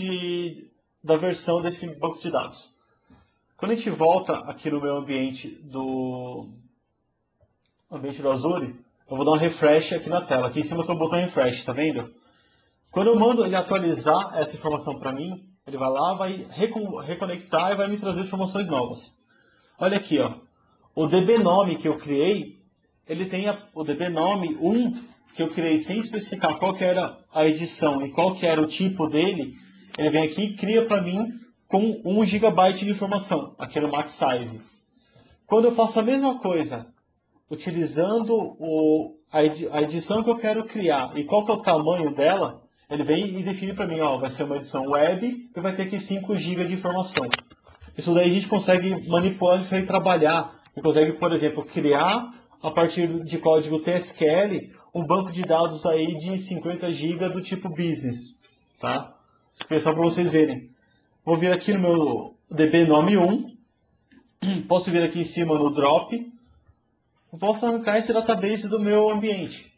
da versão desse banco de dados. Quando a gente volta aqui no meu ambiente do Azure, eu vou dar um refresh aqui na tela. Aqui em cima tem o botão refresh, tá vendo? Quando eu mando ele atualizar essa informação para mim, ele vai lá, vai reconectar e vai me trazer informações novas. Olha aqui, ó. O DBNome que eu criei, ele tem o DBNome 1, que eu criei sem especificar qual que era a edição e qual que era o tipo dele. Ele vem aqui e cria para mim com 1 GB de informação, aquele max size. Quando eu faço a mesma coisa, utilizando a edição que eu quero criar e qual que é o tamanho dela, Ele vem e define para mim, ó, vai ser uma edição web e vai ter aqui 5 GB de informação. Isso daí a gente consegue manipular e trabalhar. E consegue, por exemplo, criar, a partir de código TSQL, um banco de dados aí de 50 GB do tipo business. Tá? Isso aqui é só para vocês verem. Vou vir aqui no meu DB nome 1. Posso vir aqui em cima no drop. Eu posso arrancar esse database do meu ambiente.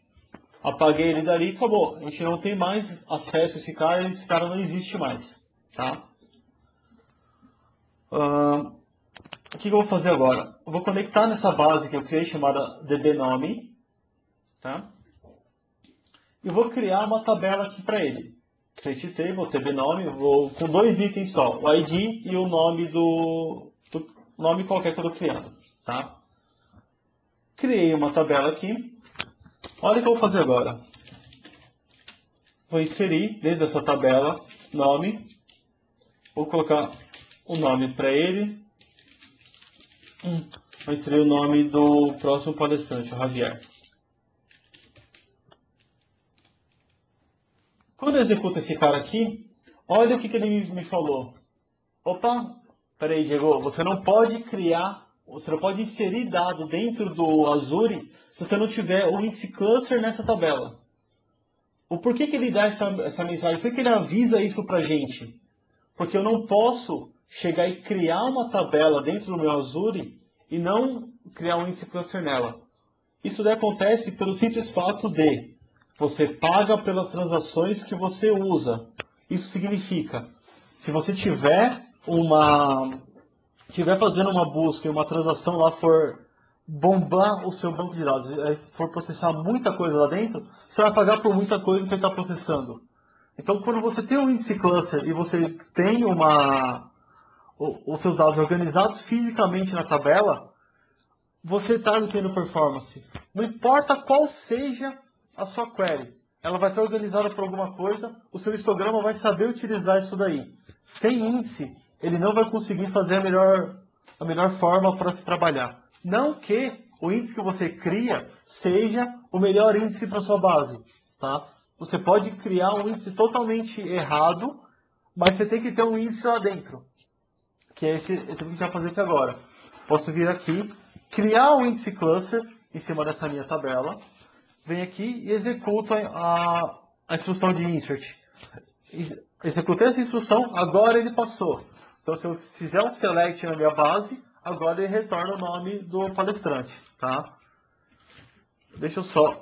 Apaguei ele dali e acabou. A gente não tem mais acesso a esse cara não existe mais. Tá? O que eu vou fazer agora? Eu vou conectar nessa base que eu criei, chamada dbnome. Tá? E vou criar uma tabela aqui para ele. Create table, dbnome, vou com 2 itens só. O ID e o nome do nome qualquer que eu estou criando. Tá? Criei uma tabela aqui. Olha o que eu vou fazer agora. Vou inserir dentro dessa tabela nome. Vou colocar o nome para ele. Vou inserir o nome do próximo palestrante, o Javier. Quando eu executo esse cara aqui, olha o que ele me falou. Opa, peraí, Diego, você não pode inserir dado dentro do Azure se você não tiver o índice cluster nessa tabela. O porquê que ele dá essa mensagem? Por que ele avisa isso pra gente? Porque eu não posso chegar e criar uma tabela dentro do meu Azure e não criar um índice cluster nela. Isso daí acontece pelo simples fato de você paga pelas transações que você usa. Isso significa, se você estiver fazendo uma busca e uma transação lá for bombar o seu banco de dados, for processar muita coisa lá dentro, você vai pagar por muita coisa que ele está processando. Então, quando você tem um índice cluster e você tem os seus dados organizados fisicamente na tabela, você está tendo performance. Não importa qual seja a sua query, ela vai estar organizada por alguma coisa, o seu histograma vai saber utilizar isso daí. Sem índice, ele não vai conseguir fazer a melhor forma para se trabalhar. Não que o índice que você cria seja o melhor índice para sua base. Tá? Você pode criar um índice totalmente errado, mas você tem que ter um índice lá dentro. Que é esse que a gente vai fazer aqui agora. Posso vir aqui, criar um índice cluster em cima dessa minha tabela. Venho aqui e executo a instrução de insert. Executei essa instrução, agora ele passou. Então, se eu fizer um select na minha base, agora ele retorna o nome do palestrante. Tá? Deixa eu só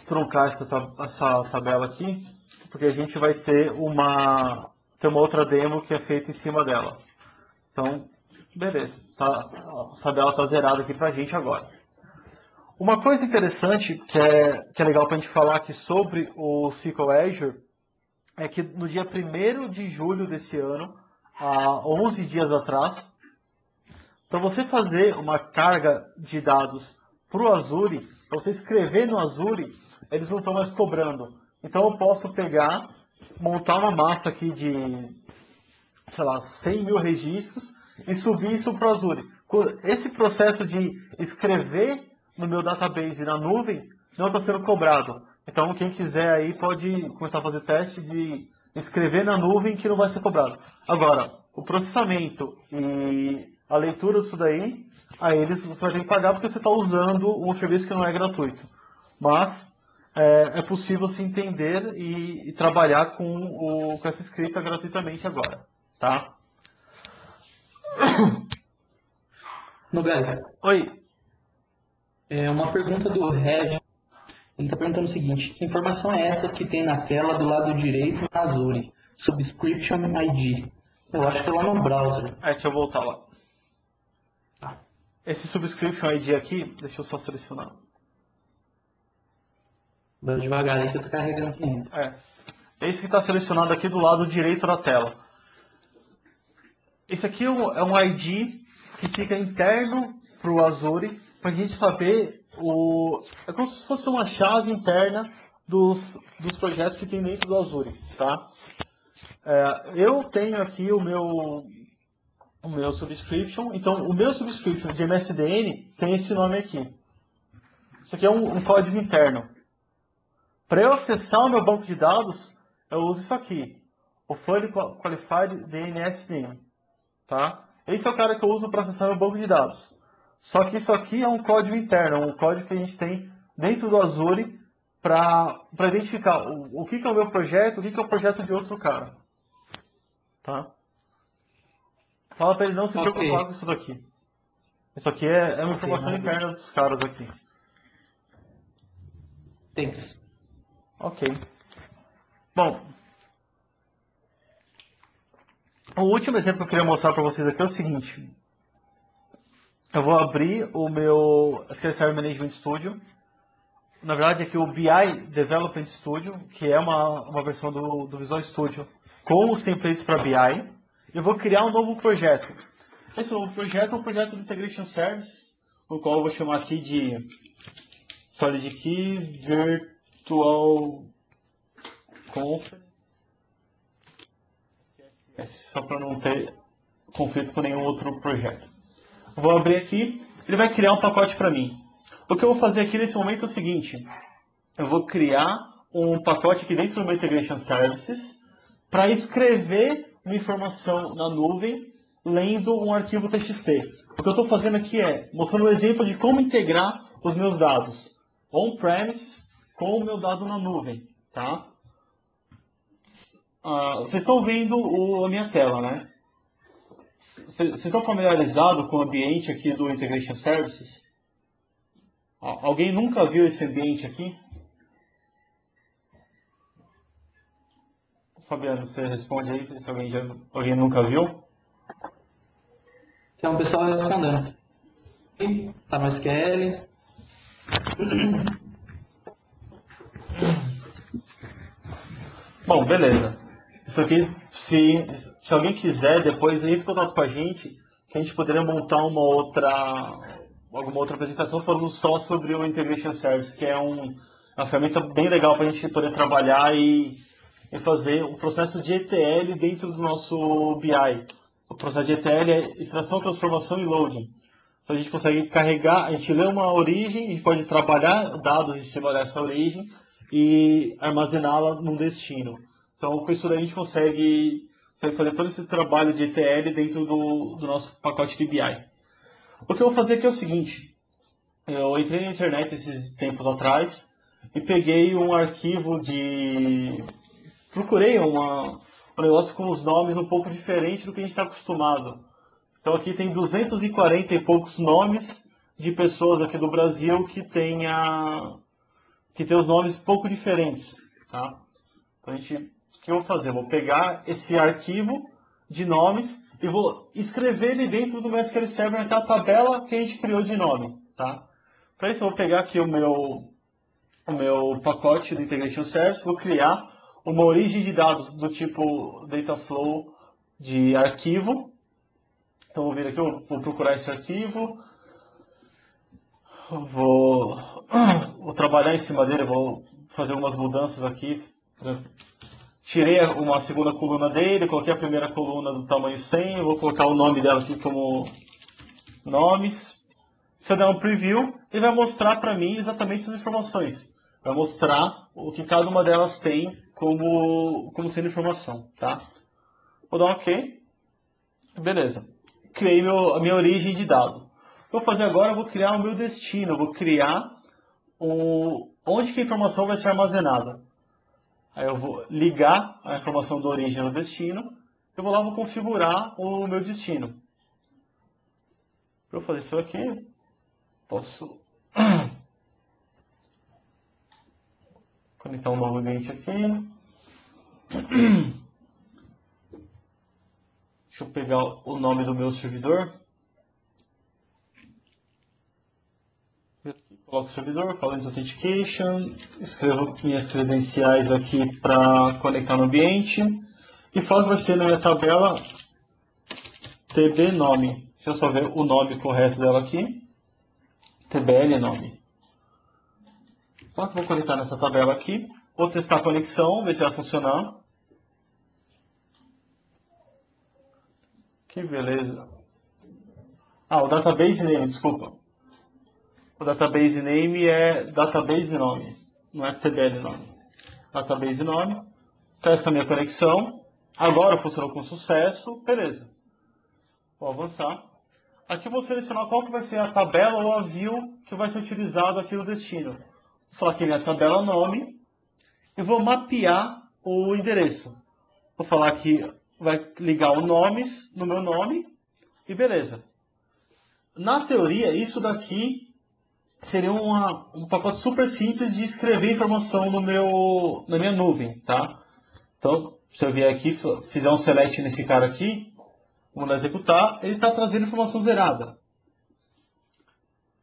truncar essa tabela aqui, porque a gente vai ter uma outra demo que é feita em cima dela. Então, beleza. A tabela está zerada aqui para a gente agora. Uma coisa interessante que é legal para a gente falar aqui sobre o SQL Azure é que no dia 1º de julho desse ano, há 11 dias atrás, para você fazer uma carga de dados para o Azure, para você escrever no Azure, eles não estão mais cobrando. Então eu posso pegar, montar uma massa aqui de, sei lá, 100 mil registros e subir isso para o Azure. Esse processo de escrever no meu database na nuvem não está sendo cobrado. Então quem quiser aí pode começar a fazer teste de escrever na nuvem que não vai ser cobrado. Agora, o processamento e a leitura disso daí, a eles você vai ter que pagar porque você está usando um serviço que não é gratuito. Mas é possível se entender e trabalhar com essa escrita gratuitamente agora. Tá? Nogali, Oi. uma pergunta do Regis. Ele está perguntando o seguinte: que informação é essa que tem na tela do lado direito na Azure? Subscription ID. Eu acho que é lá no browser. Deixa eu voltar lá. Tá. Esse Subscription ID aqui, deixa eu só selecionar. Vai devagar aí que eu estou carregando aqui. Esse que está selecionado aqui do lado direito da tela. Esse aqui é um ID que fica interno para o Azure, para a gente saber é como se fosse uma chave interna dos projetos que tem dentro do Azure. Tá? Eu tenho aqui o meu subscription, então o meu subscription de MSDN tem esse nome aqui. Isso aqui é um código interno. Para eu acessar o meu banco de dados, eu uso isso aqui. O Fully Qualified DNS Name. Tá? Esse é o cara que eu uso para acessar meu banco de dados. Só que isso aqui é um código interno, um código que a gente tem dentro do Azure para identificar o que é o meu projeto, o que é o projeto de outro cara. Tá? Fala para ele não se preocupar com isso daqui. Isso aqui é uma informação interna dos caras aqui. Thanks. Ok. Bom, o último exemplo que eu queria mostrar para vocês aqui é o seguinte. Eu vou abrir o meu SQL Server Management Studio. Na verdade, aqui o BI Development Studio, que é uma versão do Visual Studio com os templates para BI. Eu vou criar um novo projeto. Esse novo projeto é um projeto de Integration Services, o qual eu vou chamar aqui de SolidKey Virtual Conference. Só para não ter conflito com nenhum outro projeto. Vou abrir aqui, ele vai criar um pacote para mim. O que eu vou fazer aqui nesse momento é o seguinte, eu vou criar um pacote aqui dentro do meu Integration Services para escrever uma informação na nuvem lendo um arquivo TXT. O que eu estou fazendo aqui é mostrando um exemplo de como integrar os meus dados on-premises com o meu dado na nuvem. Tá? Vocês estão vendo a minha tela, né? Vocês estão familiarizados com o ambiente aqui do Integration Services? Alguém nunca viu esse ambiente aqui? Fabiano, você responde aí se alguém nunca viu? Então o pessoal vai respondendo. Tá no SQL. Bom, beleza. Isso aqui, se alguém quiser, depois entre em contato com a gente, que a gente poderia montar alguma outra apresentação falando só sobre o Integration Service, que é uma ferramenta bem legal para a gente poder trabalhar e fazer um processo de ETL dentro do nosso BI. O processo de ETL é extração, transformação e loading. Então a gente consegue carregar, a gente lê uma origem, a gente pode trabalhar dados em cima dessa origem e armazená-la num destino. Então com isso daí a gente consegue fazer todo esse trabalho de ETL dentro do nosso pacote de BI. O que eu vou fazer aqui é o seguinte, eu entrei na internet esses tempos atrás e peguei um arquivo procurei um negócio com os nomes um pouco diferente do que a gente está acostumado. Então aqui tem 240 e poucos nomes de pessoas aqui do Brasil que tem os nomes um pouco diferentes. Tá? Então o que eu vou fazer? Eu vou pegar esse arquivo de nomes e vou escrever ele dentro do meu SQL Server naquela tabela que a gente criou de nome. Tá? Para isso eu vou pegar aqui o meu pacote do Integration Service, vou criar uma origem de dados do tipo Dataflow de arquivo. Então vou vir aqui, eu vou procurar esse arquivo, vou trabalhar em cima dele, vou fazer algumas mudanças aqui. Tirei uma segunda coluna dele, coloquei a primeira coluna do tamanho 100, eu vou colocar o nome dela aqui como nomes. Se eu der um preview, ele vai mostrar para mim exatamente as informações. Vai mostrar o que cada uma delas tem como sendo informação. Tá? Vou dar um OK. Beleza. Criei a minha origem de dado. O que eu vou fazer agora? Eu vou criar o meu destino. Eu vou criar onde que a informação vai ser armazenada. Aí eu vou ligar a informação da origem no destino. Eu vou lá e vou configurar o meu destino. Para eu fazer isso aqui, posso conectar um novo ambiente aqui. Deixa eu pegar o nome do meu servidor. Coloco o servidor, falo em Authentication, escrevo minhas credenciais aqui para conectar no ambiente e falo que vai ser na minha tabela TB nome. Deixa eu só ver o nome correto dela aqui. TBL nome. Então, vou conectar nessa tabela aqui. Vou testar a conexão, ver se vai funcionar. Que beleza. O database name, desculpa. O database name é database nome, não é TBL nome. Database nome. Testa a minha conexão. Agora funcionou com sucesso. Beleza. Vou avançar. Aqui eu vou selecionar qual que vai ser a tabela ou a view que vai ser utilizado aqui no destino. Vou falar aqui minha tabela nome e vou mapear o endereço. Vou falar que vai ligar o nomes no meu nome e beleza. Na teoria, isso daqui seria um pacote super simples de escrever informação na minha nuvem, tá? Então, se eu vier aqui, fizer um select nesse cara aqui, vou mandar executar, ele está trazendo informação zerada.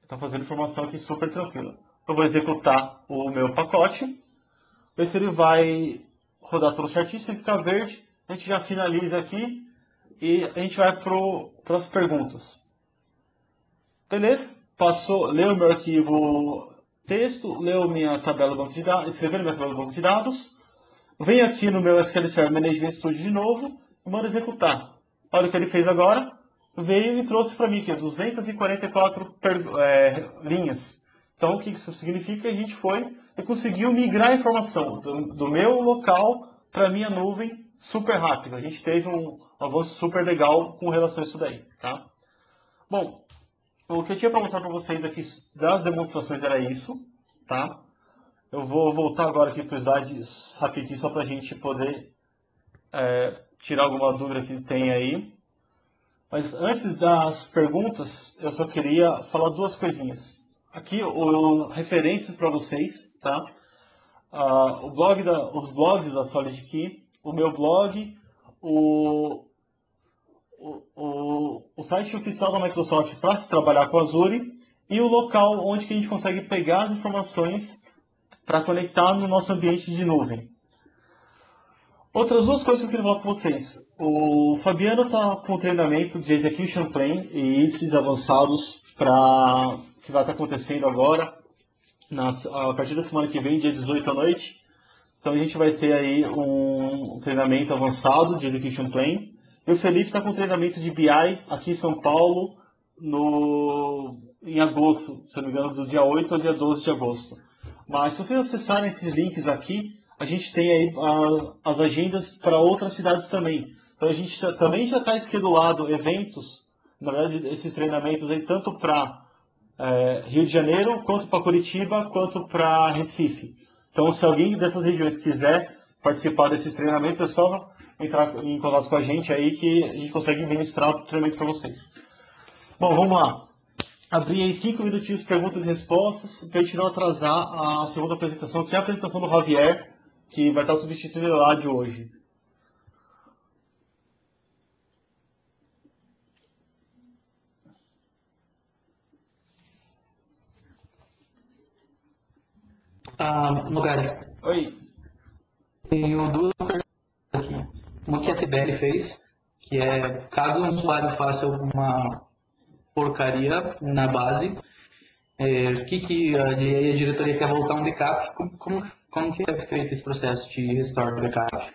Está fazendo informação aqui super tranquila. Eu vou executar o meu pacote, ver se ele vai rodar tudo certinho. Se ficar verde, a gente já finaliza aqui e a gente vai para as perguntas. Beleza? Passou, leu meu arquivo texto, leu minha tabela do banco de dados, escreveu minha tabela do banco de dados. Venho aqui no meu SQL Server Management Studio de novo e mando executar. Olha o que ele fez agora. Veio e trouxe para mim aqui 244 linhas. Então, o que isso significa? A gente foi e conseguiu migrar a informação do meu local para a minha nuvem super rápido. A gente teve um avanço super legal com relação a isso daí. Tá? Bom, o que eu tinha para mostrar para vocês aqui das demonstrações era isso. Tá? Eu vou voltar agora aqui para os slides rapidinho, só para a gente poder tirar alguma dúvida que tem aí. Mas antes das perguntas, eu só queria falar duas coisinhas. Aqui, referências para vocês, tá? Os blogs da SolidKey, o meu blog, o site oficial da Microsoft para se trabalhar com Azure e o local onde que a gente consegue pegar as informações para conectar no nosso ambiente de nuvem. Outras duas coisas que eu queria falar com vocês. O Fabiano está com treinamento de Execution Plan e ICs avançados que vai estar acontecendo agora, a partir da semana que vem, dia 18 à noite. Então a gente vai ter aí um treinamento avançado de Execution Plan. E o Felipe está com treinamento de BI aqui em São Paulo em agosto, se não me engano, do dia 8 ao dia 12 de agosto. Mas se vocês acessarem esses links aqui, a gente tem aí as agendas para outras cidades também. Então a gente também já está esquedulado eventos, na verdade esses treinamentos aí tanto para Rio de Janeiro, quanto para Curitiba, quanto para Recife. Então se alguém dessas regiões quiser participar desses treinamentos, é só entrar em contato com a gente aí que a gente consegue ministrar o treinamento para vocês. Bom, vamos lá. Abri aí 5 minutinhos perguntas e respostas para a gente não atrasar a segunda apresentação, que é a apresentação do Javier, que vai estar substituindo lá de hoje. Nogari, Oi. tenho duas perguntas aqui. Uma que a Sibeli fez, que é, caso um usuário faça alguma porcaria na base, que a diretoria quer voltar um backup, como que é feito esse processo de restore do backup?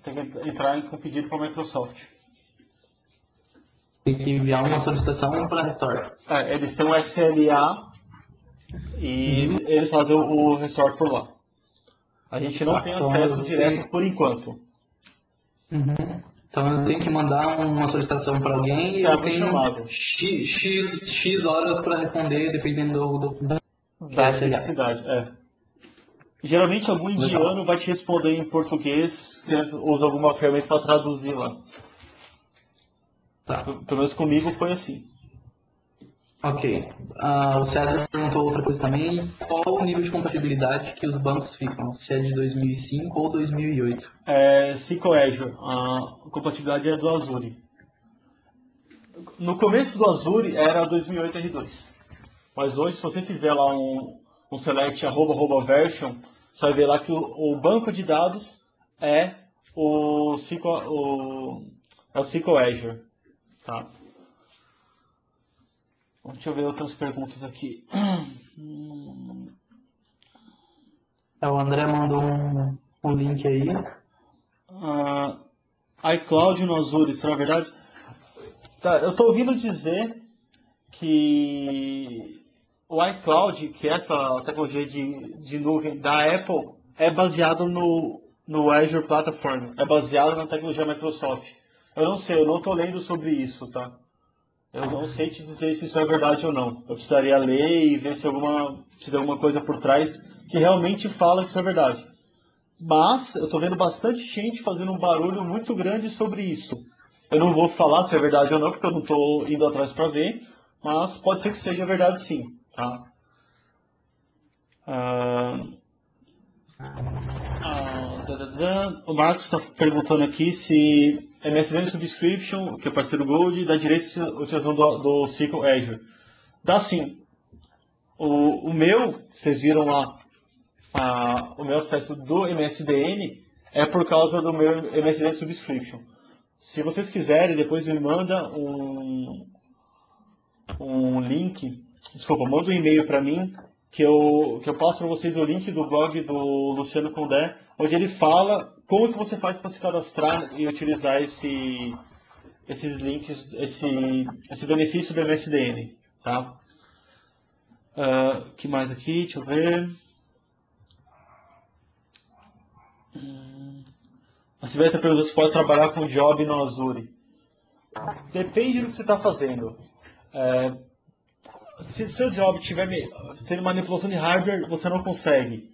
Tem que entrar com pedido para a Microsoft. Tem que enviar uma solicitação para restore. Eles têm um SLA e eles fazem o restore por lá. A gente não tem acesso direto por enquanto. Então eu tenho que mandar uma solicitação para alguém e eu tenho X horas para responder, dependendo da necessidade. Geralmente algum indiano vai te responder em português, que usa alguma ferramenta para traduzir lá. Tá. Pelo menos comigo foi assim. Ok. O César perguntou outra coisa também. Qual o nível de compatibilidade que os bancos ficam? Se é de 2005 ou 2008? SQL Azure. A compatibilidade é do Azure. No começo do Azure era 2008 R2. Mas hoje, se você fizer lá um select @version, você vai ver lá que o banco de dados é o SQL Azure. Tá? Deixa eu ver outras perguntas aqui. O André mandou um link aí. iCloud no Azure, será verdade? Tá, eu estou ouvindo dizer que o iCloud, que é essa tecnologia de nuvem da Apple, é baseado no no Azure Platform. É baseado na tecnologia Microsoft. Eu não sei, eu não estou lendo sobre isso, tá? Eu não sei te dizer se isso é verdade ou não. Eu precisaria ler e ver se tem alguma coisa por trás que realmente fala que isso é verdade. Mas eu estou vendo bastante gente fazendo um barulho muito grande sobre isso. Eu não vou falar se é verdade ou não, porque eu não estou indo atrás para ver, mas pode ser que seja verdade sim, tá? O Marcos está perguntando aqui se MSDN Subscription, que é parceiro Gold, dá direito à utilização do SQL Azure. Dá sim. O meu, vocês viram lá, o meu acesso do MSDN é por causa do meu MSDN Subscription. Se vocês quiserem, depois me manda um link, desculpa, manda um e-mail para mim que eu passo para vocês o link do blog do Luciano Condé, onde ele fala como que você faz para se cadastrar e utilizar esses links, esse benefício do MSDN, tá? Que mais aqui? Deixa eu ver. A Sibeli está perguntando se pode trabalhar com job no Azure. Depende do que você está fazendo. Se seu job tiver tendo manipulação de hardware, você não consegue.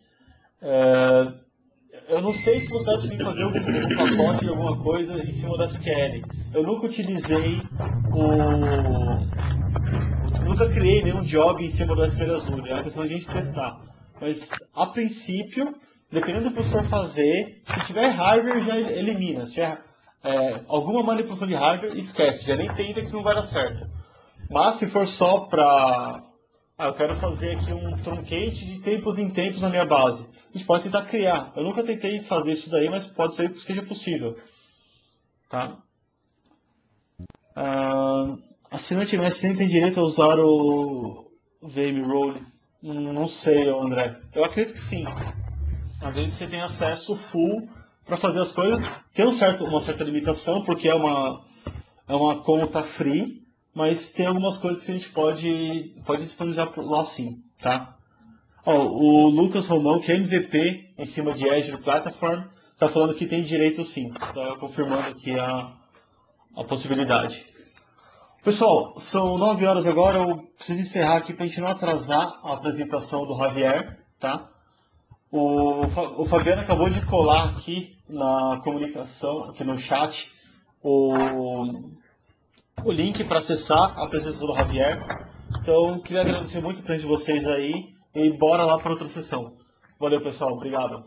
Eu não sei se você vai conseguir fazer algum pacote de alguma coisa em cima da SQL. Eu nunca utilizei nunca criei nenhum job em cima do SQL Azure. É uma questão de a gente testar. Mas, a princípio, dependendo do que você for fazer, se tiver hardware, já elimina. Se tiver alguma manipulação de hardware, esquece. Já nem tenta que não vai dar certo. Mas, se for só para... eu quero fazer aqui um truncate de tempos em tempos na minha base. A gente pode tentar criar. Eu nunca tentei fazer isso daí, mas pode ser que seja possível. Tá? Assinante MSN tem direito a usar o VM Role? Não sei, André. Eu acredito que sim. Eu acredito que você tem acesso full para fazer as coisas. Tem uma certa limitação, porque é uma conta free, mas tem algumas coisas que a gente pode disponibilizar lá sim, tá? O Lucas Romão, que é MVP em cima de Azure Platform, está falando que tem direito sim. Está confirmando aqui a possibilidade. Pessoal, são 9 horas agora, eu preciso encerrar aqui para a gente não atrasar a apresentação do Javier, tá? O Fabiano acabou de colar aqui na comunicação, aqui no chat, o link para acessar a apresentação do Javier. Então, queria agradecer muito a presença de vocês aí e bora lá para outra sessão. Valeu, pessoal. Obrigado.